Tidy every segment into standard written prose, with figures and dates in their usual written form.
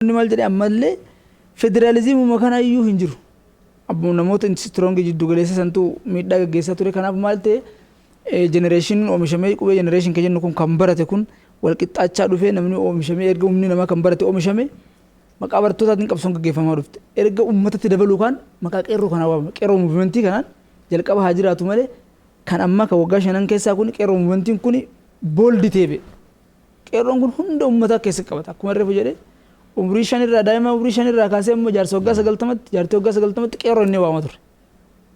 Maal jedhee ammallee federaalizimii kana iyyuu hin jiru. Abbo namoota strong jiddu galeessa santu miidhaa gaggeessaa ture. Kanaaf maal ta'e generation oomishamee qubee generation kan jennu kun kan barate kun wal qixxaachaa dhufee namni oomishamee erga humni namaa kan barate oomishame maqaa bartootaatiin qabsoon gaggeeffamaa dhufte. Erga uummatatti dabaluu kan maqaa qeerroo kana waamame. Qeerroo muuvimentii kanaan jalqaba haa jiraatu malee kan amma kan waggaa 5 keessaa kun qeerroo muuvimentiin kun booldi teebe. Qeerroon kun hunda uummataa keessa qabata. Akkuma reefu jedhee umrii 5 irraa daa'ima umrii 5 irraa kaasee amma jaarsa waggaa 90tti jaartii waggaa 90tti qeerroo inni waama ture.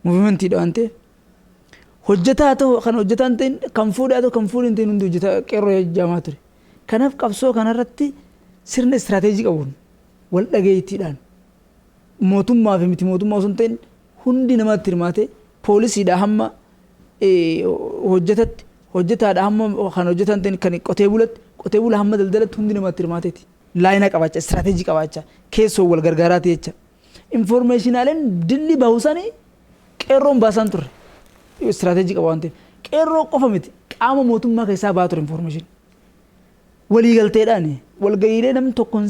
Muuvimentii waan ta'eef hojjetaa ta'u kan hojjetaan ta'in kan fuudhaa ta'u kan fuudhin ta'in hundi hojjetaa qeerroo jaamaa ture. Kanaaf qabsoo kanarratti sirna istirateejii qabuun wal dhageettiidhaan mootummaa fi miti mootummaa osoo hin ta'in hundi namatti hirmaate poolisiidhaa hamma hojjetatti hojjetaadhaa hamma kan hojjetaan ta'in kan qotee bula hamma daldalatti hundi namatti hirmaateeti. Laayina qabaachaa istirateejii qabaachaa keessoo wal gargaaraa ta'e jecha. Informaashinaaliin dilli bahuusanii qeerroon baasaan turre istirateejii qaba waan ta'eef qeerroo qofa miti qaama mootummaa keessaa baa ture informaashinii. Waliigalteedhaan walga'iilee namni tokko hin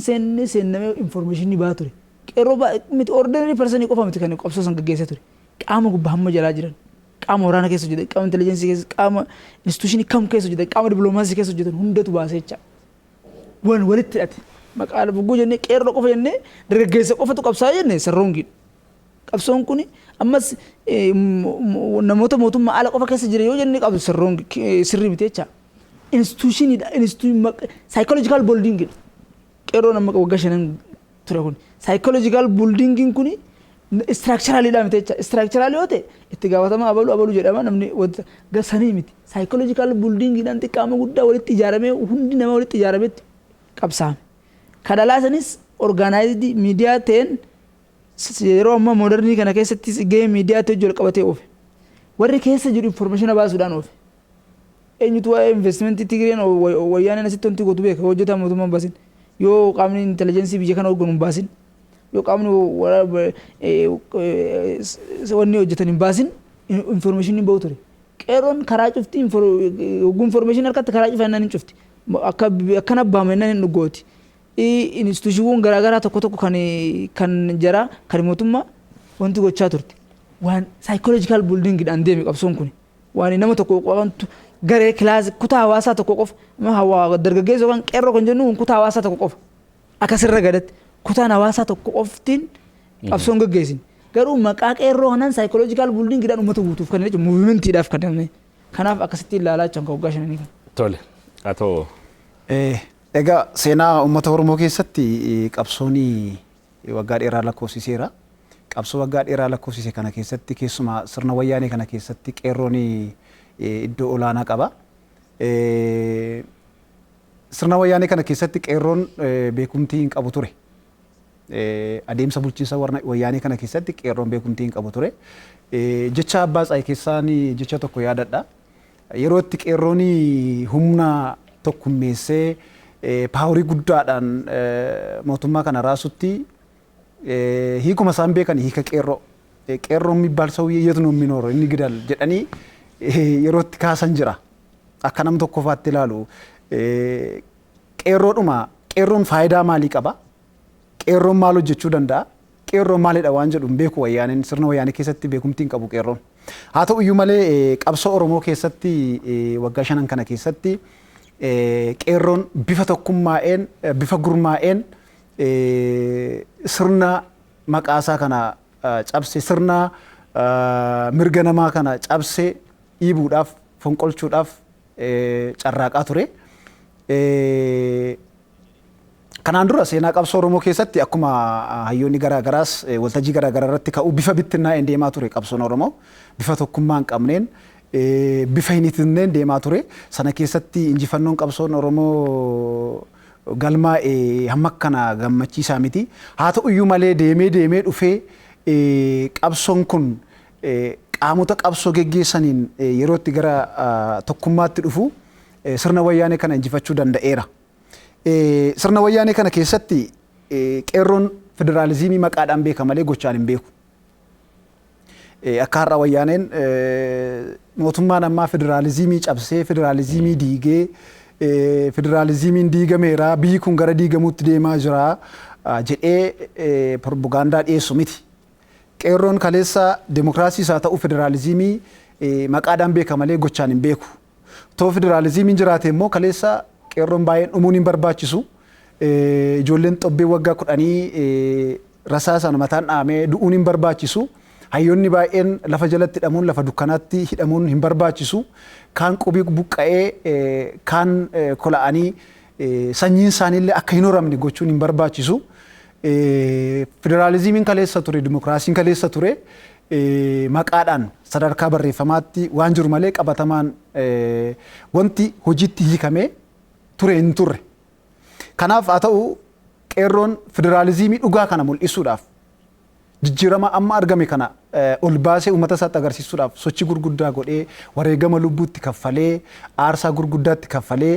seennamee informaashinii baa ture. Qeerroo miti ordinary person qofa miti kan qabsoo san gaggeessaa ture. Qaama gubbaa hamma jalaa jiran qaama waraana keessa hojjetan qaama intelligensii keessa qaama instituushinii kam keessa hojjetan qaama dippiloomaasii keessa hojjetan hundatu baasee jecha. Wan walitti hidhate maqaa bugguu jennee qeerroo qofa jennee dargaggeessa qofatu qabsaa jennee sarroongiidha. Qabsoon kun ammas namoota mootummaa ala qofa keessa jira yoo jennee qabdu sarroongi sirrii miti jecha. Instituutioniidha psychological building qeerroon amma waggaa 5 ture kun psychological building kun structuralidha miti jecha. Structural yoo ta'e itti gaafatama abaluu jedhama namni wanta gasanii miti. Psychological building dhaan xiqqaama guddaa walitti ijaaramee hundi nama walitti ijaarametti qabsaame. Kadhalaasanis organized media ta'een yeroo ammaa modernii kana keessatti gahee miidiyaa ta'e wal qabatee oofe. Warri keessa jiru information baasuudhaan oofe. Eenyutu waa'ee investmentii Tigireen wayyaaneen asitti wanti gootu beeka hojjetaa mootummaan baasin yoo qaamni intelligensii biyya kana hogganu hin baasin yoo qaamni wanni hojjetan hin baasin information hin bahu ture. Qeerroon karaa cufti hogguu information harkatti karaa cufa hin cufti. Akka nabbaame hin dhugooti. Instituushiiwwan garaagaraa tokko kan jara kan mootummaa wanti gochaa turte. Waan psychological building dhaan deeme qabsoon kun waan nama tokko qabantu garee kilaas kutaa hawaasaa tokko qofa dargaggeessa yookaan qeerroo kan jennu kutaa hawaasaa tokko qofa akkasirra gadatti kutaan hawaasaa tokko qoftiin qabsoon gaggeessin. Garuu maqaa qeerroo kanaan psychological building dhaan uummata guutuuf kan jechuun muuvimentiidhaaf kan damee. Kanaaf akkasitti ilaalaa jiran kan waggaa 5 kan. Tole. Atoo. Egaa seenaa uummata Oromoo keessatti qabsoon waggaa dheeraa lakkoofsiseera. Qabsoo waggaa dheeraa lakkoofsise kana keessatti keessumaa sirna wayyaanee kana keessatti qeerroon iddoo olaanaa qaba. Sirna wayyaanee kana keessatti qeerroon beekumtii hin qabu ture. Adeemsa bulchiinsa wayyaanee kana keessatti qeerroon beekumtii hin qabu ture. Jecha abbaa tsaayii keessaan jecha tokko yaadadha. Yeroo itti qeerroon humna tokkummeessee paaworii guddaadhaan mootummaa kana raasutti hiikuma isaan beekan hiika qeerroo. Qeerroon የሚባል ሰውዬ የት ነው የሚኖረው inni gidal jedhanii yeroo itti kaasan jira. Akka nam tokkofaatti ilaalu qeerroon faayidaa maalii qaba? Qeerroon maal hojjechuu danda'a? Qeerroon maalidha waan jedhu hin beeku wayyaaneen sirna wayyaanee keessatti beekumtii hin qabu qeerroon. Haa ta'u iyyuu malee qabsoo Oromoo keessatti waggaa 5 kana keessatti qeerroon bifa tokkummaa'een bifa gurmaa'een sirna maqaasaa kana cabse sirna mirga namaa kana cabse dhiibuudhaaf fonqolchuudhaaf carraaqaa ture. Kanaan dura seenaa qabsoo Oromoo keessatti akkuma hayyoonni garaagaraas waltajjii garaagaraa irratti ka'u bifa bittinnaa'een deemaa ture qabsoon Oromoo bifa tokkummaa hin qabneen bifa hin ittinneen deemaa ture. Sana keessatti injifannoon qabsoon Oromoo galmaa'ee hamma kana gammachiisaa miti. Haa ta'u iyyuu malee deemee dhufee qabsoon kun qaamota qabsoo geggeessaniin yeroo itti gara tokkummaatti dhufu sirna wayyaanee kana injifachuu danda'eera. Sirna wayyaanee kana keessatti qeerroon federaalizimii maqaadhaan beeka malee gochaan hin beeku. Akka har'a wayyaaneen mootummaan ammaa federaalizimii cabsee federaalizimii diigee federaalizimiin diigameera biyyi kun gara diigamuutti deemaa jira jedhee propagaandaa dhiyeessu miti. Qeerroon kaleessa demokiraasiis haa ta'u federaalizimii maqaadhaan beeka malee gochaan hin beeku. Too federaalizimiin jiraate immoo kaleessa qeerroon baay'een dhumuun hin barbaachisu. Ijoolleen xobbee waggaa 10 rasaasaan mataan dhahamee du'uun hin barbaachisu. Hayyoonni baay'een lafa jalatti hidhamuun lafa dukkanaatti hidhamuun hin barbaachisu. Kaan qubii buqqa'ee kaan kola'anii sanyiin isaaniillee akka hin horamne gochuun hin barbaachisu. Federaalizimiin kaleessa ture, dimokiraasiin kaleessa ture maqaadhaan sadarkaa barreeffamaatti waan jiru malee qabatamaan wanti hojiitti hiikamee ture hin turre. Kanaaf haa ta'u qeerroon federaalizimii dhugaa kana mul'isuudhaaf jijjiirama amma argame kana ol baasee uummata isaatti agarsiisuudhaaf sochii gurguddaa godhee wareegama lubbuutti kaffalee aarsaa gurguddaatti kaffalee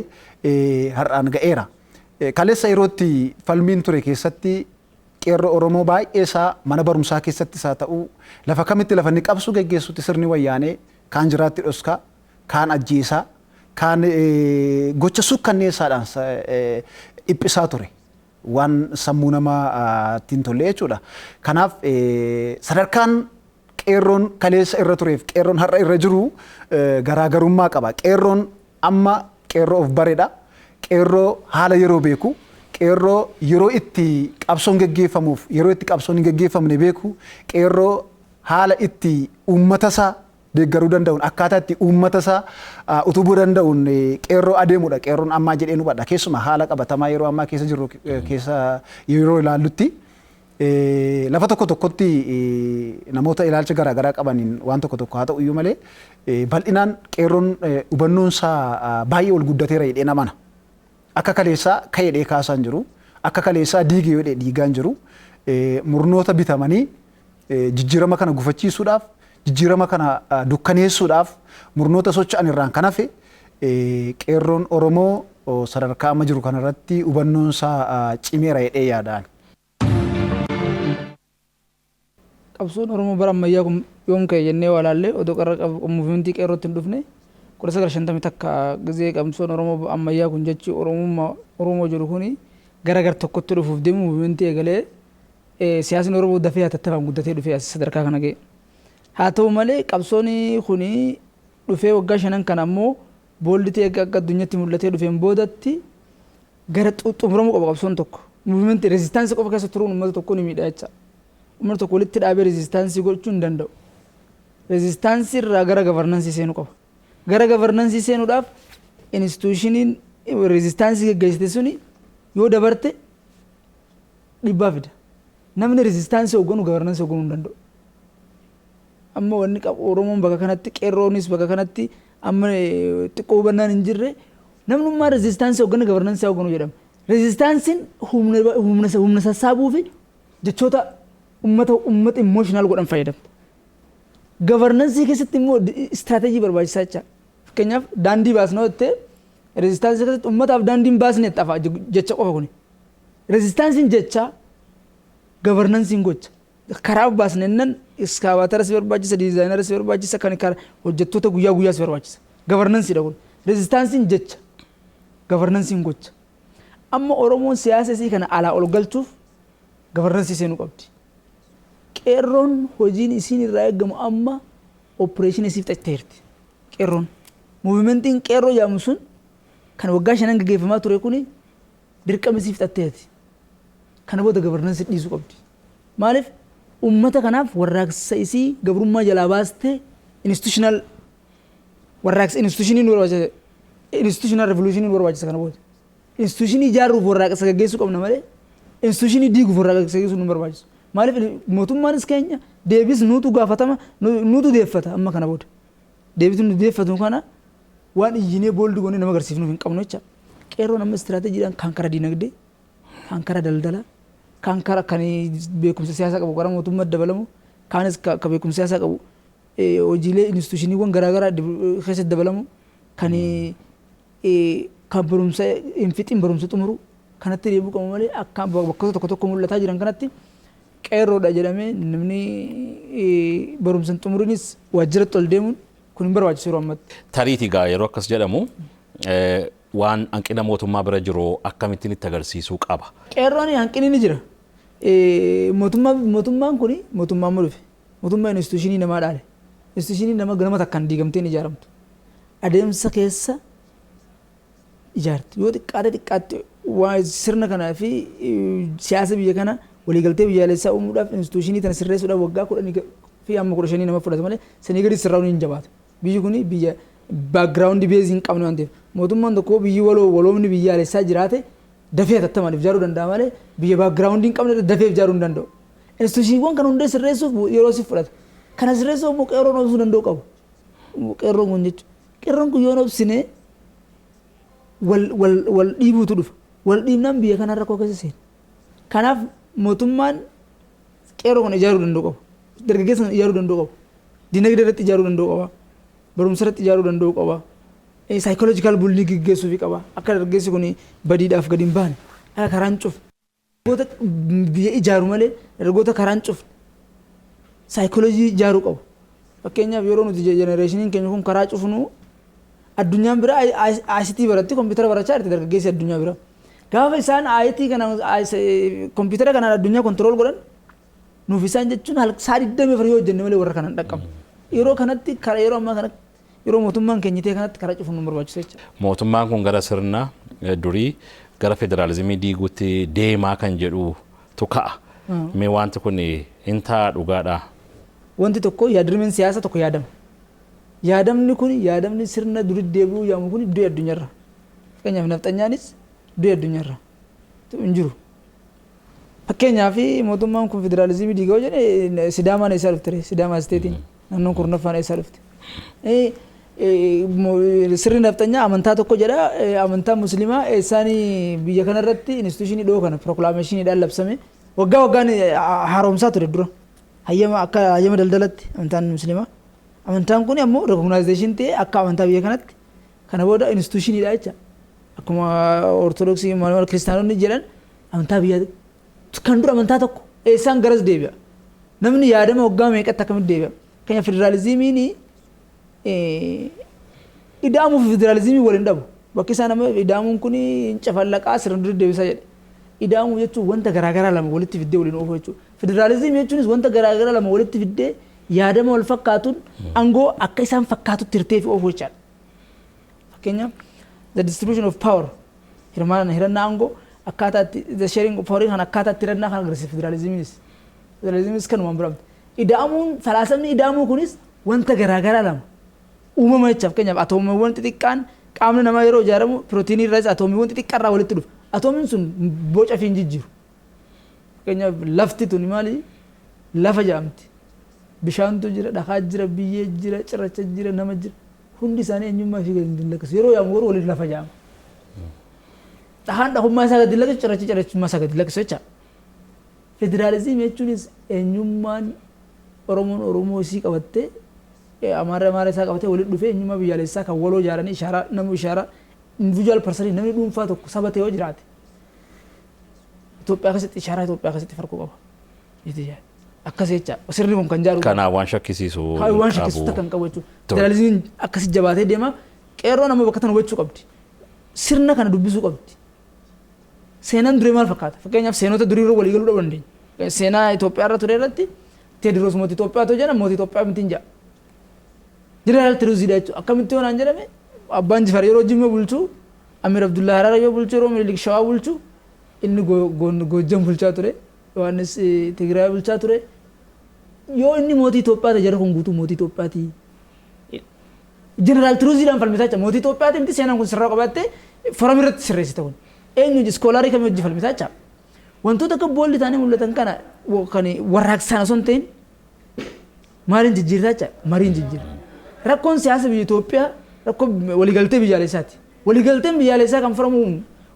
har'aan ga'eera. Kaleessa yerootti falmiin ture keessatti qeerroo Oromoo baay'ee isaa mana barumsaa keessattis haa ta'u lafa kamitti lafa inni qabsu geggeessutti sirni wayyaanee kaan jiraatti dhoskaa kaan ajjeesaa kaan gocha sukkanneessaadhaan dhiphisaa ture. Waan sammuu namaatti hin tolle jechuudha. Kanaaf sadarkaan qeerroon kaleessa irra tureef qeerroon har'a irra jiru garaagarummaa qaba. Qeerroon amma qeerroo of bareedha. Qeerroo haala yeroo beeku. Qeerroo yeroo itti qabsoon geggeeffamuuf yeroo itti qabsoon hin geggeeffamne beeku. Qeerroo haala itti uummata isaa deeggaruu danda'uun akkaataa itti uummata isaa utubuu danda'uun qeerroo adeemudha. Qeerroon ammaa jedhee nu badha. Keessumaa haala qabatamaa yeroo ammaa keessa jirru keessa yeroo ilaallutti lafa tokko tokkotti namoota ilaalcha garaagaraa qabaniin waan tokko tokko haa ta'u iyyuu malee bal'inaan qeerroon hubannoon isaa baay'ee ol guddateera jedhee namana. Akka kaleessaa ka'eedhee kaasaan jiru. Akka kaleessaa diigee yoo diigaan jiru. Murnoota bitamanii jijjiirama kana gufachiisuudhaaf jijjiirama kana dukkaneessuudhaaf murnoota socho'an irraan kan hafe qeerroon Oromoo sadarkaa amma jiru kanarratti hubannoon isaa cimeera jedhee yaadaan. Qabsoon Oromoo bara ammayyaa kun yoom ka'e jennee waa ilaallee odoo qarra muuvimentii qeerrootti hin dhufne 1950 takka gizee qabsoon Oromoo ammayyaa kun jechi Oromoo jiru kuni gara gar tokkotti dhufuuf deemu muuvimentii eegalee siyaasni Oromoo dafee hatattafaan guddatee dhufee sadarkaa kana ga'e. Haa ta'u malee qabsoon kuni dhufee waggaa 5 kana ammoo boollitee akka addunyaatti mul'atee dhufeen boodatti gara xumuramuu qaba qabsoon tokko. Muuvimentii reezistaansii qofa keessa turuun uummata tokko ni miidha jecha. Uummata tokko walitti dhaabee reezistaansii gochuu hin danda'u. Reezistaansii irraa gara gavarnansii seenuu qaba. Gara gavarnansii seenuudhaaf instituushiniin reezistaansii geggeessite suni yoo dabarte dhiibbaa fida. Namni reezistaansii hoogganu gavarnansii hoogganuu hin danda'u. Amma wanni Oromoon bakka kanatti qeerroonis bakka kanatti amma xiqqoo hubannaan hin jirre namnummaa reezistaansii hoogganu gavarnansii hoogganu jedhama. Reezitaansiin humna sassaabuu fi jechoota uummata imooshinaal godhan fayyadamta. Gavarnansii keessatti immoo istiraatejii barbaachisaa jecha. Fakkeenyaaf daandii baasnoo jettee reezistaansii keessatti uummataaf daandiin baasne xafa jecha qofa kuni. Reezitaansiin jecha gavarnansiin gocha. Karaa baasneennan iskaabaatara si barbaachisa, diizaayinara si barbaachisa, kan hojjettoota guyyaa guyyaa si barbaachisa. Gavarnansiidha kun. Reezitaansiin jecha. Gavarnansiin gocha. Amma Oromoon siyaasa isii kana alaa ol galchuuf gavarnansii seenuu qabdi. Qeerroon hojiin isiin irraa eegamu amma opereeshinii isiif xaxxeerti. Qeerroon. Muuvimentiin qeerroo jedhamu sun kan waggaa 5 gaggeeffamaa ture kuni dirqama isiif xaxxeerti. Kana booda gavarnansii dhiisuu qabdi. Maaliif uummata kanaaf warraaqsa isii gabrummaa jalaa baastee institutional warraaqsa institutionii barbaachisa. Institutional revolutionii barbaachisa kana booda. Institutionii ijaaruuf warraaqsa gaggeessuu qabna malee institutionii diiguuf warraaqsa gaggeessuu nu barbaachisu. Maaliif mootummaanis keenya deebis nuutu gaafatama nuutu deeffata amma kana booda. Deebitu nu deeffatu kana waan iyyinee booldi goonee nama agarsiifnuuf hin qabnu jecha. Qeerroon amma istiraatejiidhaan kan karaa diinagdee, kan karaa daldalaa, kan karaa kan beekumsa siyaasaa qabu gara mootummaa dabalamu, kaanis kan beekumsa siyaasaa qabu hojiilee institushiniiwwan garaagaraa keessatti dabalamu, kan barumsa hin fixin barumsa xumuru kanatti deemuu qabu malee akka bakka tokko tokko mul'ataa jiran kanatti qeerroodha jedhamee namni barumsa hin xumurinis waajjiratti ol deemuun kun hin barbaachisu yeroo ammatti. Tariitii gaa yeroo akkas jedhamu waan hanqina mootummaa bira jiru akkamittiin itti agarsiisuu qaba. Qeerroon hanqinni ni jira. mootummaan kuni mootummaan dhufe mootummaa instituushinii namaa dhaale instituushinii nama ganama takkaan diigamteen ijaaramtu adeemsa keessa ijaarti yoo xiqqaate waa sirna kanaa fi siyaasa biyya kana waliigaltee biyyaalessaa uumuudhaaf instituushinii tana sirreessuudhaaf waggaa 10 fi amma 15 nama fudhata malee sanii gadi sirraa'uun hin jabaatu biyyi kuni biyya baakgiraawundi beezii hin qabne waan ta'eef mootummaan tokko biyyi waloomni biyyaalessaa jiraate dafee tattamaadhaaf ijaaruu danda'a malee biyya baakgiraawundi hin qabne dafee ijaaruu hin danda'u. Instituushiiwwan kana hundee sirreessuuf yeroo si fudhata. Kana sirreessuuf immoo qeerroon obsuu danda'u qabu. Qeerroon kun jechuudha. Qeerroon kun yoo obsine wal dhiibuutu dhufa. Wal dhiibnaan biyya kanaa rakkoo keessa seena. Kanaaf mootummaan qeerroo kana ijaaruu danda'u qabu. Dargaggeessa kana ijaaruu danda'u qabu. Dinagdee irratti ijaaruu danda'u qaba. Barumsa irratti ijaaruu danda'u qaba. Saayikooloojikaal bulii gaggeessuufi qaba. Akka dargaggeessi kun badiidhaaf gadi hin baane. Akka karaan cufu. Dargaggoota biyya ijaaru malee dargaggoota karaan cufne saayikooloojii ijaaruu qabu. Fakkeenyaaf yeroo nuti jenereeshiniin keenya kun karaa cufnu addunyaan bira ICT baratti kompiitara barachaa jirti dargaggeessi addunyaa bira. Gaafa isaan IT kana kompiitara kanaan addunyaa kontirool godhan nuuf isaan jechuun saa 20 farii hojjenne malee warra kanaan dhaqqabne. Yeroo kanatti yeroo ammaa kanatti yeroo mootummaan keenya ta'e kanatti karaa cufuun nu barbaachisa jechuudha. Mootummaan kun gara sirna durii gara federaalizimii diiguutti deemaa kan jedhu tuka'a. Mee wanti kun hin ta'a dhugaadha. Wanti tokko yaadrimeen siyaasa tokko yaadama. Yaadamni kun yaadamni sirna durii deebi'uu yaamu kun iddoo addunyaarra. Fakkeenyaaf nafxanyaanis iddoo addunyaarra hin jiru. Fakkeenyaaf mootummaan kun federaalizimii diigoo jedhe Sidaamaan eessaa dhufte Sidaamaa isteetiin naannoon kurnaffaan eessaa dhufte. Sirni nafxanyaa amantaa tokko jedha amantaa musliimaa eessaan biyya kanarratti instituushinii dhoo kana pirooklaameeshiniidhaan labsame waggaa waggaan haaromsaa ture dura hayyama akka hayyama daldalatti amantaan musliimaa amantaan kun ammoo rekognaayizeeshin ta'e akka amantaa biyya kanatti kana booda instituushiniidha jecha akkuma ortodoksii manuwal kiristaanonni jedhan amantaa biyya kan dura amantaa tokko eessaan garas deebi'a namni yaadama waggaa meeqatti akkamitti deebi'a kanya federaalizimiin ida'amuu fi federaalizimii waliin dhabu bakki isaan amma ida'amuun kun cafallaqaa sirna durii deebisaa jedhe ida'amuu jechuun wanta garaagaraa lama walitti fiddee waliin oofu jechuudha federaalizimii jechuunis wanta garaagaraa lama walitti fiddee yaadama wal fakkaatuun aangoo akka isaan fakkaatutti hirtee fi oofu jechaadha. Fakkeenyaaf the distribution of power hirannaa aangoo akkaataa the sharing of power kan akkaataa itti hirannaa kan agarsiisa federaalizimiinis kanumaan biramte ida'amuun falaasamni ida'amuu kunis wanta garaagaraa lama uumama jechaaf fakkeenyaaf atoomiiwwan xixiqqaan qaamni namaa yeroo ijaaramu pirootiinii irraas atoomiiwwan xixiqqaa irraa walitti dhufa atoomiin sun boca fi hin jijjiiru fakkeenyaaf lafti tuni maali lafa jedhamti bishaantu jira dhakaa jira biyyee jira cirracha jira nama jira hundi isaanii eenyummaa fi gadi hin lakkisu yeroo yaamu warra waliin lafa jedhama dhakaan dhahummaa isaa gadi lakkisu cirrachi cirrachummaa isaa gadi lakkisu jecha federaalizimii jechuunis eenyummaan oromoon oromoo isii qabattee amaara isaa qabatee walitti dhufee eenyummaa biyyaalessaa kan waloo ijaaranii ishaaraa namni ishaaraa individual person namni dhuunfaa tokko saba ta'ee yoo jiraate Itoophiyaa keessatti ishaaraa Itoophiyaa keessatti farquu qaba. Akkas jecha sirni kun kan jaaru kanaaf waan shakkisiisu waan shakkisiisu kan qabu jechuudha. Federaalizimiin akkasi jabaatee deema qeerroon amma bakka tana hubachuu qabdi. Sirna kana dubbisuu qabdi. Seenaan duree maal fakkaata? Fakkeenyaaf seenota durii irra walii galuu dhabuu dandeenya. Seenaa Itoophiyaa irra ture irratti Teediroos mootii Itoophiyaa ta'uu jedhama mootii Itoophiyaa mitiin ja'a. Jeneraal Teediroosiidha jechuudha. Akkamitti yoo naan jedhame abbaan Jifaar yeroo Jimmee bulchuu Amiir Abdullaa Haraara yoo bulchuu yeroo Minilik Shawaa bulchuu inni Goojjam bulchaa ture Yohaannis Tigraay bulchaa ture yoo inni mootii Itoophiyaa ta'e jara kun guutuu mootii Itoophiyaati. Jeneraal Teediroosiidhaan falmisaa jira mootii Itoophiyaati miti seenaan kun sirraa qabaattee forum irratti sirreessite kun eenyu iskoolaarii kamii hojii falmisaa jira. Wantoota akka boolli ta'anii mul'atan kana kan warraaqsaan osoo hin ta'in maaliin jijjiirtaa jira mariin jijjiirra. Rakkoon siyaasa biyya Itoophiyaa rakkoo waliigaltee biyyaalessaati. Waliigalteen biyyaalessaa kan furamu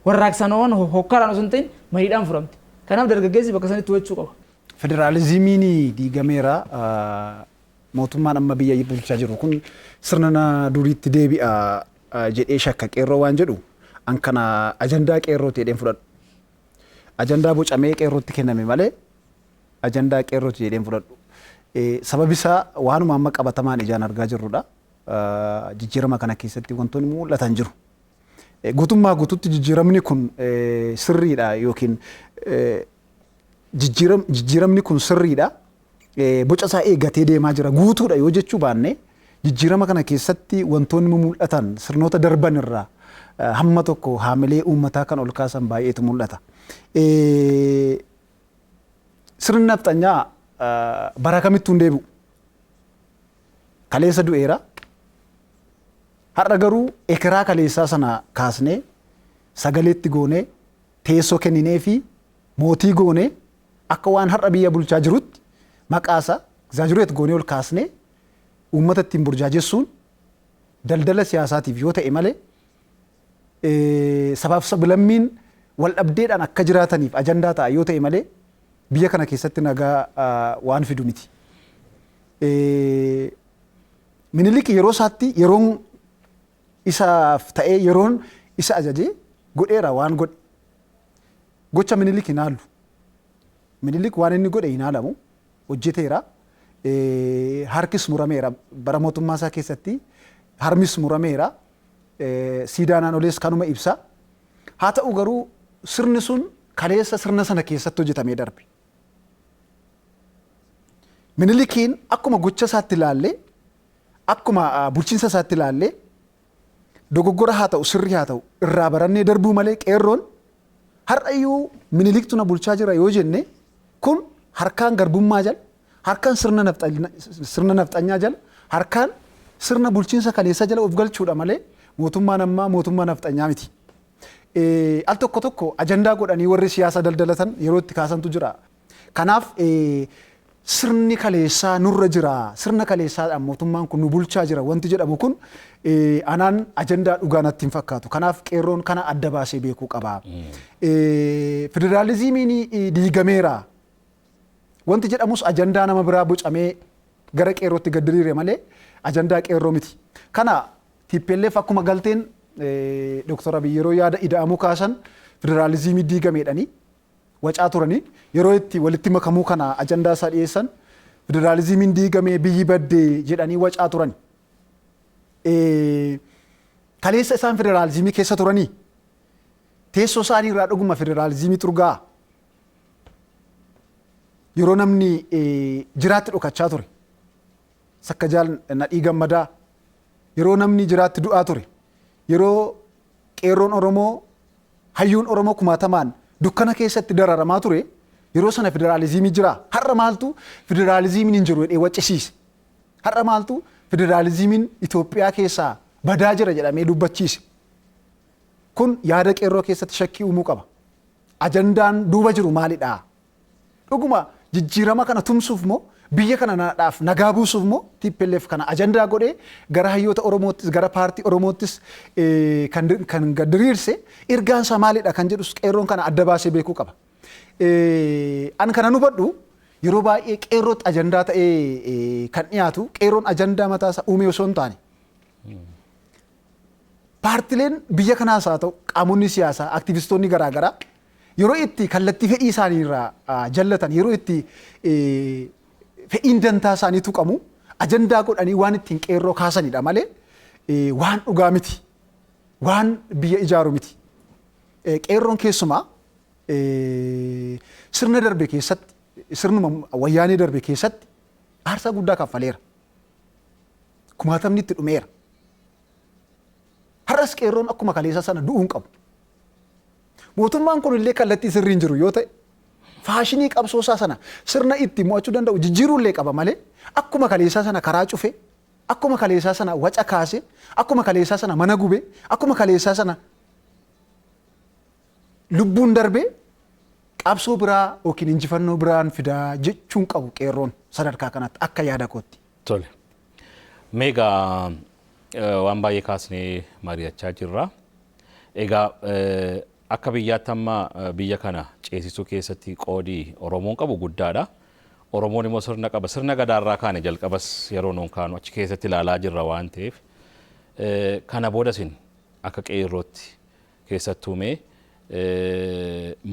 warraaqsaan waan hokkaraan osoo hin ta'in mariidhaan furamte. Kanaaf dargaggeessi bakka sanitti hubachuu qaba. Federaalizimiin diigameera mootummaan amma biyya bulchaa jiru kun sirna duriitti deebi'a jedhee shakka qeerroo waan jedhu an kana ajandaa qeerrooti jedheen fudhadhu. Ajandaa bocamee qeerrootti kenname malee ajandaa qeerrooti jedheen fudhadhu. Sababi isaa waanuma amma qabatamaan ijaan argaa jirrudha. Jijjiirama kana keessatti wantoonni mul'atan jiru. Guutummaa guututti jijjiiramni kun sirriidha yookiin jijjiiramni kun sirriidha. Boca isaa eeggatee deemaa jira guutuudha yoo jechuu baanne jijjiirama kana keessatti wantoonni mul'atan sirnoota darban irraa hamma tokko haamilee uummataa kan ol kaasan baay'eetu mul'ata. Sirni nafxanyaa bara kamittuu hin deebi'u. Kaleessa du'eera. Har'a garuu ekeraa kaleessaa sana kaasnee sagaleetti goonee teessoo kenninee fi mootii goonee akka waan har'a biyya bulchaa jirutti maqaasa zaajureet goonee ol kaasnee uummata ittiin burjaajessuun daldala siyaasaatiif yoo ta'e malee sabaaf sablammiin wal dhabdeedhaan akka jiraataniif ajandaa ta'a yoo ta'e malee biyya kana keessatti nagaa waan fidu miti. Minilik yeroo isaatti yeroon isaaf ta'ee yeroon isa ajajee godheera waan godhe. Gocha Minilik hin haallu. Minilik waan inni godhe hin haalamu hojjeteera. Harkis murameera bara mootummaa isaa keessatti harmis murameera. Siidaanaan olees kanuma ibsa. Haa ta'u garuu sirni sun kaleessa sirna sana keessatti hojjetamee darbe. Minilikiin akkuma gocha isaatti ilaallee akkuma bulchiinsa isaatti ilaallee dogoggora haa ta'u sirri haa ta'u irraa barannee darbuu malee qeerroon har'ayyuu Miniliktu na bulchaa jira yoo jenne kun harkaan garbummaa jala harkaan sirna nafxanyaa jala harkaan sirna bulchiinsa kaleessa jala of galchuudha malee mootummaan ammaa mootummaa nafxanyaa miti. Al tokko tokko ajandaa godhanii warri siyaasa daldalatan yeroo itti kaasantu jira. Kanaaf sirni kaleessaa nurra jira sirna kaleessaadhaan mootummaan kun nu bulchaa jira wanti jedhamu kun anaan ajandaa dhugaa natti hin fakkaatu. Kanaaf qeerroon kana adda baasee beekuu qaba. Federaalizimiin diigameera wanti jedhamus ajandaa nama biraa bocamee gara qeerrootti gad diriire malee ajandaa qeerroo miti. Kana TPLF akkuma galteen Dr. Abiy yeroo yaada ida'amuu kaasan federaalizimii diigameedhanii wacaa turanii yeroo itti walitti makamuu kana ajandaa isaa dhiyeessan federaalizimiin diigamee biyyi baddee jedhanii wacaa turan. Kaleessa isaan federaalizimii keessa turanii teessoo isaanii irraa dhuguma federaalizimii turgaa yeroo namni jiraatti dhokachaa ture Sakkajaal Nadhii Gammadaa yeroo namni jiraatti du'aa ture yeroo qeerroon Oromoo hayyuun Oromoo kumaatamaan dukkana keessatti dararamaa ture yeroo sana federaalizimii jira. Har'a maaltu federaalizimiin hin jiru jedhee waccisiise. Har'a maaltu federaalizimiin Itoophiyaa keessaa badaa jira jedhamee dubbachiise. Kun yaada qeerroo keessatti shakkii uumuu qaba. Ajandaan duuba jiru maalidha? Dhuguma jijjiirama kana tumsuuf moo biyya kanadhaaf nagaa buusuuf moo TPLF kana ajandaa godhee gara hayyoota Oromoottis gara paartii Oromoottis kan diriirse ergaan isaa maalidha kan jedhus qeerroon kana adda baasee beekuu qaba. An kana hubadhu yeroo baay'ee qeerrootti ajandaa ta'ee kan dhiyaatu qeerroon ajandaa mataasaa uume osoo hin taane. Paartileen biyya kanaas haa ta'u qaamonni siyaasaa aktivistoonni garaagaraa yeroo itti kallattii fedhii isaanii irraa jallatan yeroo itti fedhiin dantaa isaanii tuqamu ajandaa godhanii waan ittiin qeerroo kaasanidha malee waan dhugaa miti waan biyya ijaaru miti. Qeerroon keessumaa sirna darbe keessatti sirnuma wayyaanee darbe keessatti aarsaa guddaa kaffaleera. Kumaatamni itti dhumeera. Har'as qeerroon akkuma kaleessa sana du'uu hin qabu. Mootummaan kun illee kallattii sirrii hin jiru yoo ta'e faashinii qabsoosaa sana sirna itti mo'achuu danda'u jijjiiruu illee qaba malee akkuma kaleessaa sana karaa cufe akkuma kaleessaa sana waca kaase akkuma kaleessaa sana mana gube akkuma kaleessaa sana lubbuun darbe qabsoo biraa yookiin injifannoo biraan fidaa jechuun qabu qeerroon sadarkaa kanatti akka yaada kootti. Tole. Meegaa waan baay'ee kaasnee mari'achaa jirra. Egaa akka biyyaatti amma biyya kana ceesisuu keessatti qoodii Oromoon qabu guddaadha. Oromoon immoo sirna qaba. Sirna gadaarraa kaane jalqabas yeroo nuun kaanu achi keessatti ilaalaa jirra waan ta'eef kana booda isin akka qeerrootti keessattuu mee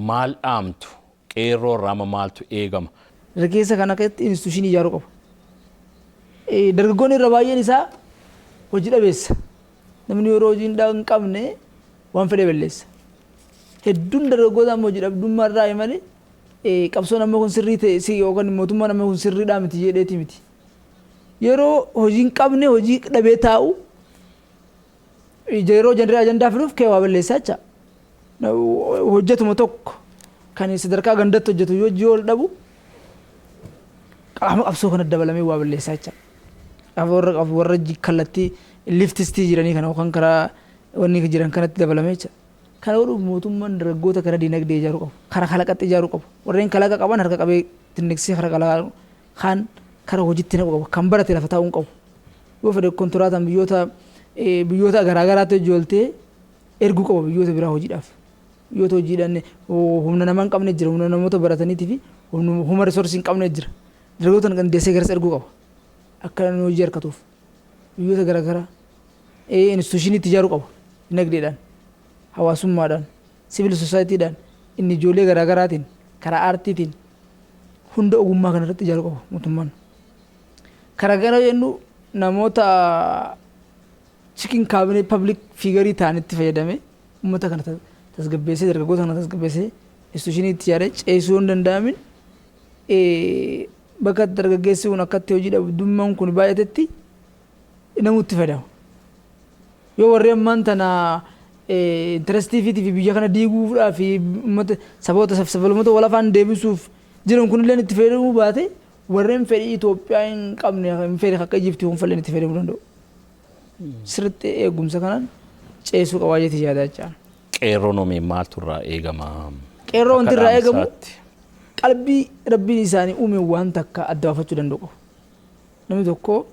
maal dhaamtu qeerroo irraa maaltu eegama? Dargaggeessa kana keessatti instituushinii ijaaruu qaba. Dargaggoonni irra baay'een isaa hojii dhabeessa. Namni yeroo hojii hin qabne waan fedhe balleessa. Hedduun dargaggoota amma hojii dhabdummaa irraa malee qabsoo nama kun sirrii ta'e si yookaan mootummaa nama kun sirriidhaa miti jedheeti miti. Yeroo hojiin qabne hojii dhabee taa'u yeroo jandaree ajandaa fiduuf kee waa balleessaa jecha. Hojjetuma tokko kan sadarkaa gandatti hojjetu yoo hojii ol dhabu qaama qabsoo kana dabalamee waa balleessaa jecha. Warra kallattii liftistii jiranii kana yookaan karaa wanni jiran kanatti dabalamee jecha. Kana godhuuf mootummaan dargaggoota karaa dinagdee ijaaruu qabu. Karaa kalaqatti ijaaruu qabu. Warreen kalaqa qaban harka qabee tinniksee karaa kalaqaa kan karaa hojiitti naqu qabu. Kan barate lafa taa'uun qabu. Yoo fedhe kontiraataan biyyoota garaagaraatti hojjoltee erguu qaba biyyoota biraa hojiidhaaf. Biyyoota hojiidhaan humna namaa hin qabne jira. Humna namoota barataniitii fi humna risoorsii hin qabne jira. Dargaggoota qindeessee garas erguu qaba. Akka inni hojii harkatuuf. Biyyoota garaagaraa institushiniitti ijaaruu qaba. Dinagdeedhaan. Hawaasummaadhaan, siviil sosaayiitiidhaan, inni ijoollee garaagaraatiin, karaa aartiitiin hunda ogummaa kana irratti ijaaruu qaba mootummaan. Karaa gara jennu namoota cikin kaabinee pabliik fiigarii ta'anitti fayyadamee uummata kana tasgabbeessee dargaggoota kana tasgabbeessee institushiniitti ijaaree ceesisuu hin danda'amin bakka dargaggeessi kun akkatti hojii dhabdummaan kun baay'atetti namutti fayyadama. Yoo warreen ammaan tana interestii fi biyya kana diiguudhaa fi saboota safsabalummoota walafaan deebisuuf jiran kunillee itti fayyadamuu baate warreen fedhii Itoophiyaa hin qabne hin fedhe akka Ijiptii kun falleen itti fayyadamuu danda'u. Sirriitti eegumsa kanaan ceesuu qabaa jeetii yaadaa jechaan. Qeerroon maaltu irraa eegama? Qeerroo wanti irraa eegamu qalbii rabbiin isaanii uume waan takka adda baafachuu danda'u qabu. Namni tokko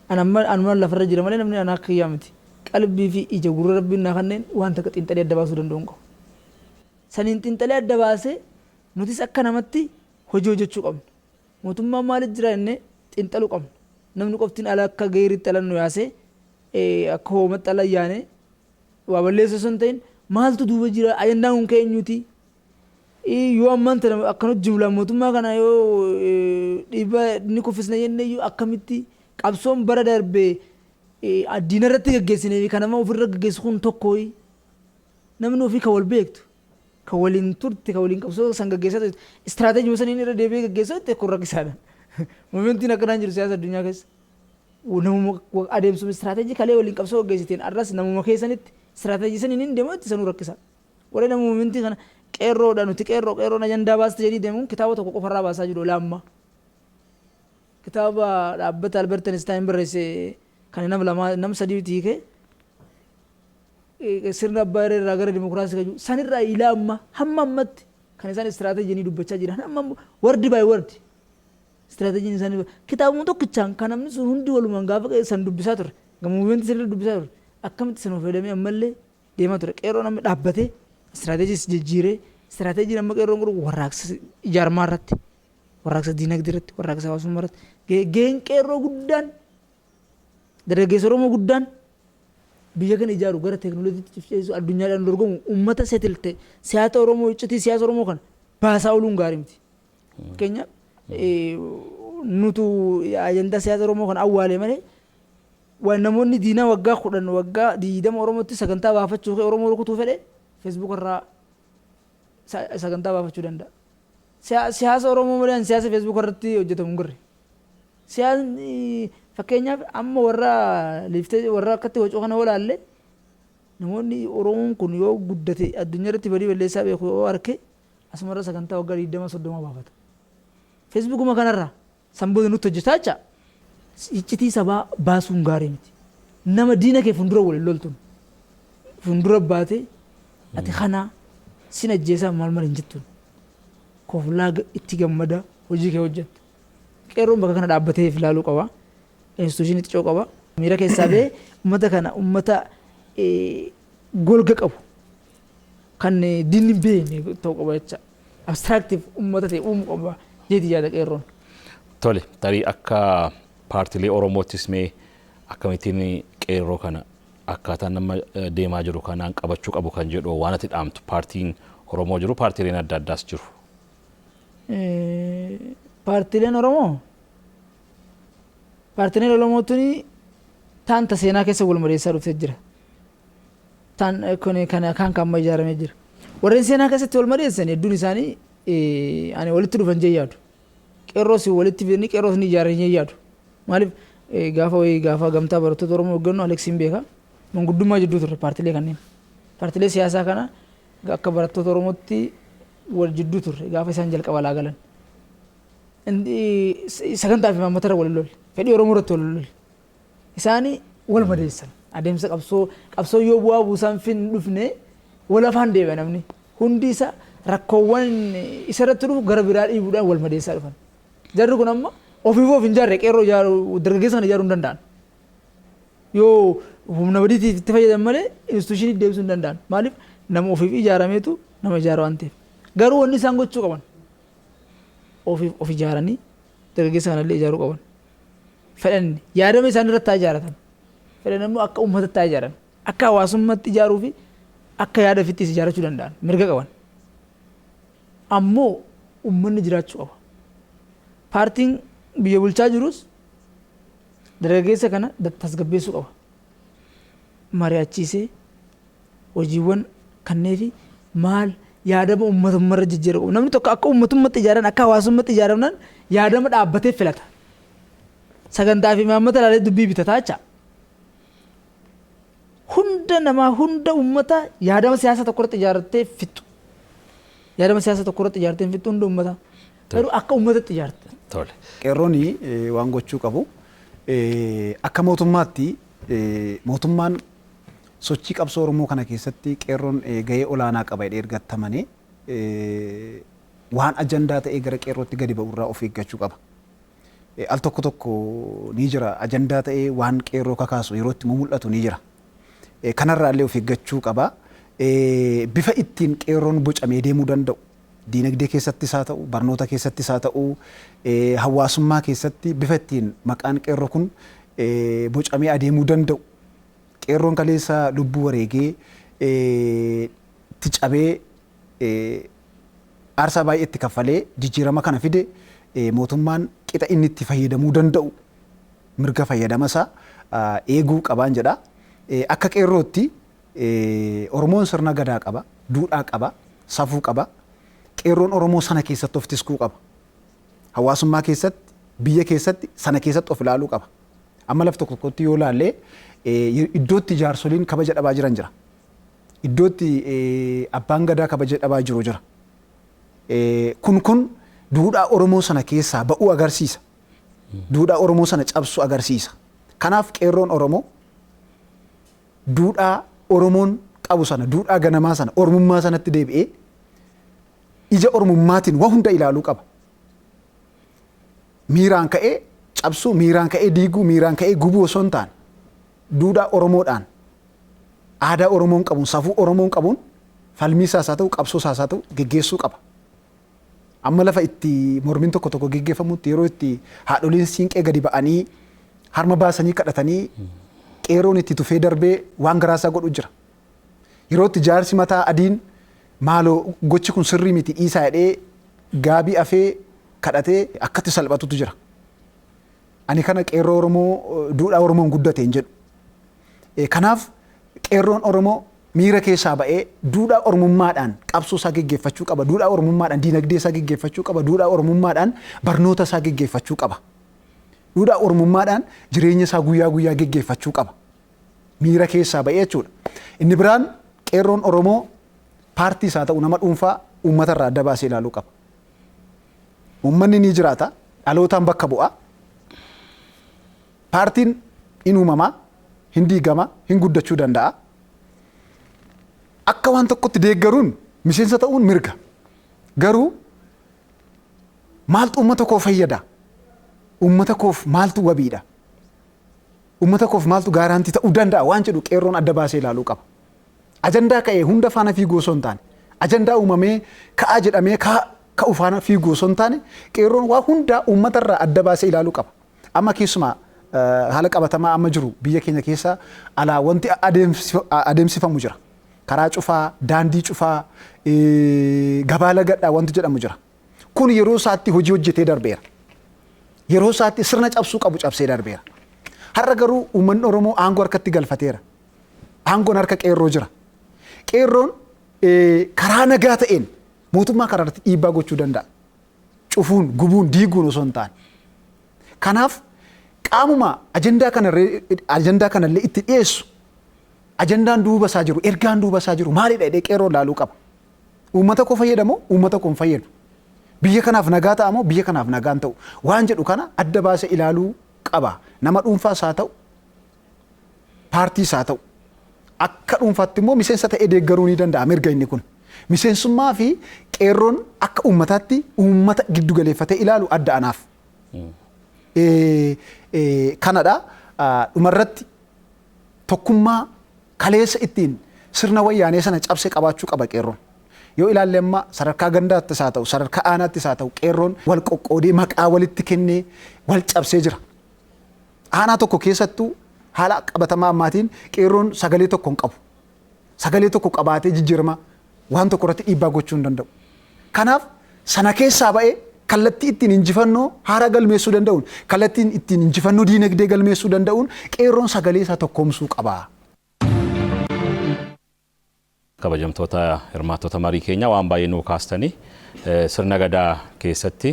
anuma lafarra jira malee namni anaa akka kiyyaa miti. Qalbii fi ija gurra rabbiin naa kanneen waan takka xiinxalee adda baasuu danda'u qabu. Saniin xiinxalee adda baasee nutis akka namatti hojii hojjechuu qabna. Mootummaan maaliif jira jennee xiinxaluu qabna. Namni qoftiin ala akka geeritti ala nu yaasee akka hoomatti ala yaanee waa balleessuu osoo hin ta'in maaltu duuba jira ajandaan kun keenyuti. Yoo ammaan tana akkanatti jumlaan mootummaa kana yoo dhiibbaa inni kuffisna jennee yoo akkamitti qabsoon bara darbee addiina irratti gaggeessinee fi kan nama ofirra gaggeessu kun tokko namni ofii kan wal beektu kan waliin turte kan waliin qabsoo san gaggeessaa turte istiraateejii saniin irra deebi'ee gaggeessaa turte kun rakkisaadha. Moomentiin akkanaan jiru siyaasa addunyaa keessa. Namuma adeemsuma istiraateejii kalee waliin qabsoo gaggeessiteen arras namuma keessanitti istiraateejii saniin hin deemu itti sanuu rakkisa. Warreen nama moomentii kana qeerroodha nuti qeerroon ajandaa baasta jedhii deemuun kitaaba tokko qofarraa baasaa jiru laamma. Kitaaba dhaabbata Albert Einstein barreesse kan nama sadii tiike sirna abbaa irraa gara dimokiraasii kaju sanirraa ilaa amma hamma ammatti kan isaan istiraateejii dubbachaa jiran hamma wardi baay wardi istiraateejiin isaanii kitaabuma tokkichaan kan namni sun hundi walumaan gaafa san dubbisaa ture gamuumenti sirrii dubbisaa ture akkamitti san fayyadamee ammallee deemaa ture qeerroo namni dhaabbatee istiraateejii jijjiiree istiraateejii nama qeerroon godhu warraaqsa ijaarmaa irratti warraaqsa diinagdee irratti warraaqsa hawaasummaa irratti gaheen qeerroo guddaan dargaggeessa Oromoo guddaan biyya kana ijaaru gara teekinooloojiitti cifceessu addunyaadhaan dorgomu uummata seetilte siyaasa Oromoo iccitii siyaasa Oromoo kana baasaa ooluun gaarii miti. Fakkeenyaaf nutu ajandaa siyaasa Oromoo kana awwaalee malee waan namoonni diinaa waggaa 10 waggaa 20 Oromootti sagantaa baafachuu Oromoo rukutuu fedhe Facebook irraa sagantaa baafachuu danda'a. Siyaasa Oromoo malee siyaasa Facebook irratti hojjetamu hin jirre. Siyaasni fakkeenyaaf amma warra akkatti wacoo kana walaalle namoonni Oromoon kun yoo guddate addunyaa irratti badii balleessaa beeku yoo arke asumarra sagantaa waggaa 20-30 baafata. Feesbuukuma kanarraa sanboota nutti hojjetaa jecha iccitii sabaa baasuun gaarii miti. Nama diina kee fuuldura waliin loltuun fuuldura baatee ati kanaa sin ajjeesaa maal hin jettuun kooflaa itti gammada hojii kee hojjetta. Qeerroon bakka kana dhaabbatee ilaaluu qaba. Instituushinii itti coo qaba. Miira keessaa ba'ee uummata kana uummata golga qabu kan diinni hin beekne ta'uu qaba jecha abstiraaktiif uummata ta'e uumuu qaba jeeti yaada qeerroon. Tole tarii akka paartiilee Oromoottis mee akkamittiin qeerroo kana akkaataa nama deemaa jiru kanaan qabachuu qabu kan jedhu waan ati dhaamtu paartiin Oromoo jiru paartiileen adda addaas jiru. Paartiileen Oromoo paartiileen Oromootuun taanta seenaa keessa wal mareessaa dhuftee jira. Kan amma ijaaramee jira. Warreen seenaa keessatti wal mareessan hedduun isaanii ani walitti dhufan jee yaadu. Qeerroos walitti fidanii qeerroos ni ijaaran jee yaadu. Maaliif gaafa gamtaa barattoota Oromoo hooggannu Aleksiin beeka. Manguddummaa jidduu turre paartilee kanneen. Paartilee siyaasaa kana akka barattoota Oromootti wal jidduu turre gaafa isaan jalqaba laa galan. Sagantaa fi maammata irra wal lolle. Fedhii Oromoo irratti wal lolle. Isaanii wal madeessan. Adeemsa qabsoo yoo bu'aa buusaan fin dhufne wal afaan deebi'a namni. Hundi isa rakkoowwan isarratti dhufu gara biraa dhiibuudhaan wal madeessaa dhufan. Jarri kun amma ofiif of hin jaarre qeerroo ijaaruu dargaggeessa kana ijaaruu hin danda'an. Yoo humna badiitiif itti fayyadan malee instituushinii deebisuu hin danda'an. Maaliif nama ofiif ijaarameetu nama ijaara waan ta'eef. Garuu wanni isaan gochuu qaban ofiif of ijaaranii dargaggeessa kanallee ijaaruu qaban. Fedhan yaadama isaan irratti haa ijaaratan. Fedhan immoo akka uummatatti haa ijaaran. Akka hawaasummaatti ijaaruu fi akka yaada ofittis ijaarachuu danda'an mirga qaban. Ammoo uummanni jiraachuu qaba. Paartiin biyya bulchaa jirus dargaggeessa kana tasgabbeessuu qaba. Mari'achiisee hojiiwwan kannee fi maal yaadama uummatummaarra jijjiiruu qabu. Namni tokko akka uummatummaatti ijaaran akka hawaasummaatti ijaaramnaan yaadama dhaabbatee filata. Sagantaa fi maammata ilaalee dubbii bitataa jecha. Hunda namaa hunda uummata yaadama siyaasa tokko irratti ijaarrattee fixxu. Yaadama siyaasa tokko irratti ijaarrattee fixxu hunda uummata. Garuu akka uummatatti ijaarta. Qeerroon waan gochuu qabu akka mootummaatti mootummaan sochii qabsoo Oromoo kana keessatti qeerroon gahee olaanaa qaba jedhee ergatamanii waan ajandaa ta'ee gara qeerrootti gadi ba'u irraa of eeggachuu qaba. Al tokko tokko ni jira ajandaa ta'ee waan qeerroo kakaasu yeroo itti mul'atu ni jira. Kanarraa illee of eeggachuu qaba. Bifa ittiin qeerroon bocamee deemuu danda'u. Diinagdee keessattis haa ta'u, barnoota keessattis haa ta'u, hawaasummaa keessatti bifa ittiin maqaan qeerroo kun bocamee adeemuu danda'u. Qeerroon kaleessa lubbuu wareegee itti cabee aarsaa baay'ee itti kaffalee jijjiirama kana fide mootummaan qixa inni itti fayyadamuu danda'u mirga fayyadama isaa eeguu qabaan jedha. Akka qeerrootti Oromoon sirna gadaa qaba, duudhaa qaba, safuu qaba. Qeerroon Oromoo sana keessatti of tiskuu qaba. Hawaasummaa keessatti, biyya keessatti sana keessatti of ilaaluu qaba. Amma laf tokko tokkotti yoo ilaalle iddootti jaarsoliin kabaja dhabaa jiran jira. Iddootti abbaan gadaa kabaja dhabaa jiru jira. Kun duudhaa Oromoo sana keessaa ba'uu agarsiisa. Duudhaa Oromoo sana cabsu agarsiisa. Kanaaf qeerroon Oromoo duudhaa Oromoon qabu sana, duudhaa ganamaa sana, Oromummaa sanatti deebi'ee ija Oromummaatiin waa hunda ilaaluu qaba. Miiraan ka'ee cabsuu, miiraan ka'ee diiguu, miiraan ka'ee gubuu osoo hin taane duudhaa Oromoodhaan aadaa Oromoon qabuun, safuu Oromoon qabuun falmii isaas haa ta'u, qabsoo isaas haa ta'u geggeessuu qaba. Amma lafa itti mormiin tokko tokko geggeeffamutti yeroo itti haadholiin siinqee gadi ba'anii harma baasanii kadhatanii qeerroon itti tufee darbee waan garaasaa godhu jira. Yeroo itti jaarsi mataa adiin maaloo gochi kun sirrii miti dhiisaa jedhee gaabii afee kadhatee akkatti salphatutu jira. Ani kana qeerroo Oromoo duudhaa Oromoon guddate hin jedhu. Kanaaf qeerroon Oromoo miira keessaa ba'ee duudhaa Oromummaadhaan qabsoo isaa geggeeffachuu qaba. Duudhaa Oromummaadhaan diinagdee isaa geggeeffachuu qaba. Duudhaa Oromummaadhaan barnoota isaa geggeeffachuu qaba. Duudhaa Oromummaadhaan jireenya isaa guyyaa guyyaa geggeeffachuu qaba. Miira keessaa ba'ee jechuudha. Inni biraan qeerroon Oromoo paartii isaa ta'u nama dhuunfaa uummata irraa adda baasee ilaaluu qaba. Uummanni ni jiraata, dhalootaan bakka bu'a. Paartiin in uumamaa, hin diigama, hin guddachuu danda'a. Akka waan tokkotti deeggaruun miseensa ta'uun mirga. Garuu maaltu uummata koo fayyada? Uummata koof maaltu wabiidha? Uummata koof maaltu gaaraantii ta'uu danda'a waan jedhu qeerroon adda baasee ilaaluu qaba. Ajandaa ka'ee hunda faana fiiguu osoo hin taane, ajandaa uumamee ka'aa jedhamee ka'u faana fiiguu osoo hin taane qeerroon waa hundaa uummata irraa adda baasee ilaaluu qaba. Amma keessumaa haala qabatamaa amma jiru biyya keenya keessa alaa wanti adeemsifamu jira. Karaa cufaa, daandii cufaa, gabaa lagadhaa wanti jedhamu jira. Kun yeroo isaatti hojii hojjetee darbeera. Yeroo isaatti sirna cabsuu qabu cabsee darbeera. Har'a garuu uummanni Oromoo aangoo harkatti galfateera. Aangoon harka qeerroo jira. Qeerroon karaa nagaa ta'een mootummaa karaa irratti dhiibbaa gochuu danda'a. Cufuun, gubuun, diiguun osoo hin taane. Kanaaf qaamuma ajandaa kanallee itti dhiyeessu ajandaan duuba isaa jiru, ergaan duuba isaa jiru maalidha jedhee qeerroo ilaaluu qaba. Uummata koo fayyadamoo uummata koo hin fayyadu. Biyya kanaaf nagaa ta'amoo biyya kanaaf nagaan ta'u. Waan jedhu kana adda baasee ilaaluu qaba. Nama dhuunfaas haa ta'u, paartiis haa ta'u. Akka dhuunfaatti immoo miseensa ta'ee deeggaruu ni danda'a mirga inni kun. Miseensummaa fi qeerroon akka uummataatti uummata giddu galeeffatee ilaalu adda anaaf. Kanadha dhumarratti tokkummaa kaleessa ittiin sirna wayyaanee sana cabsee qabaachuu qaba qeerroon. Yoo ilaalle amma sadarkaa gandaattis haa ta'u sadarkaa aanaattis haa ta'u qeerroon wal qoqqoodee maqaa walitti kennee wal cabsee jira. Aanaa tokko keessattuu haala qabatamaa ammaatiin qeerroon sagalee tokko hin qabu. Sagalee tokko qabaatee jijjiirama waan tokko irratti dhiibbaa gochuu hin danda'u. Kanaaf sana keessaa ba'ee kallattii ittiin injifannoo haaraa galmeessuu danda'uun kallattiin ittiin injifannoo diinagdee galmeessuu danda'uun qeerroon sagalee isaa tokkoomsuu qaba. Kabajamtoota hirmaattota marii keenya waan baay'ee nuu kaastanii sirna gadaa keessatti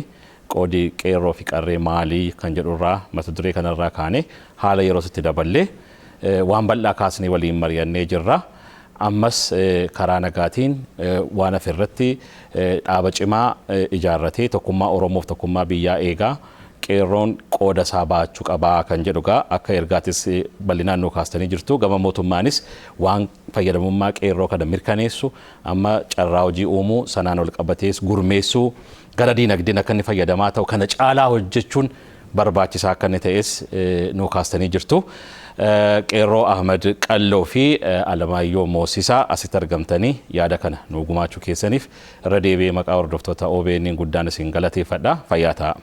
qoodii qeerroo fi qarree maalii kan jedhurraa mata duree kanarraa kaane haala yeroo itti daballee waan bal'aa kaasnee waliin mari'annee jirra. Ammas karaa nagaatiin waan afirratti dhaaba cimaa ijaarratee tokkummaa Oromoof tokkummaa biyyaa eegaa qeerroon qooda isaa baachuu qabaa kan jedhugaa akka ergaattis bal'inaan nuu kaastanii jirtu. Gama mootummaanis waan fayyadamummaa qeerroo kana mirkaneessu amma carraa hojii uumuu sanaan ol qabatees gurmeessuu gara diinagdeen akka inni fayyadamaa ta'u kana caalaa hojjechuun barbaachisaa akka inni ta'es nuu kaastanii jirtu. Qeerroo Ahmad Qalloo fi Alamaayyoo Moosisaa asitti argamtanii yaada kana nuu gumaachuu keessaniif irra deebi'ee maqaa hordoftoota OBN guddaan isin galateeffadha. Fayyaa ta'a.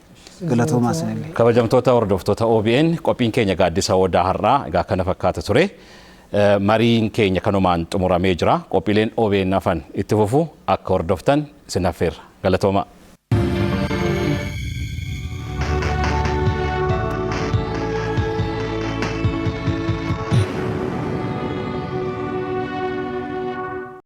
Galatoomaa isinillee. Kabajamtoota hordoftoota OBN qophiin keenya gaaddisa odaa har'aa egaa kana fakkaata ture. Mariin keenya kanumaan xumuramee jira. Qophiileen OBN hafan itti fufu akka hordoftan isin affeerra. Galatoomaa.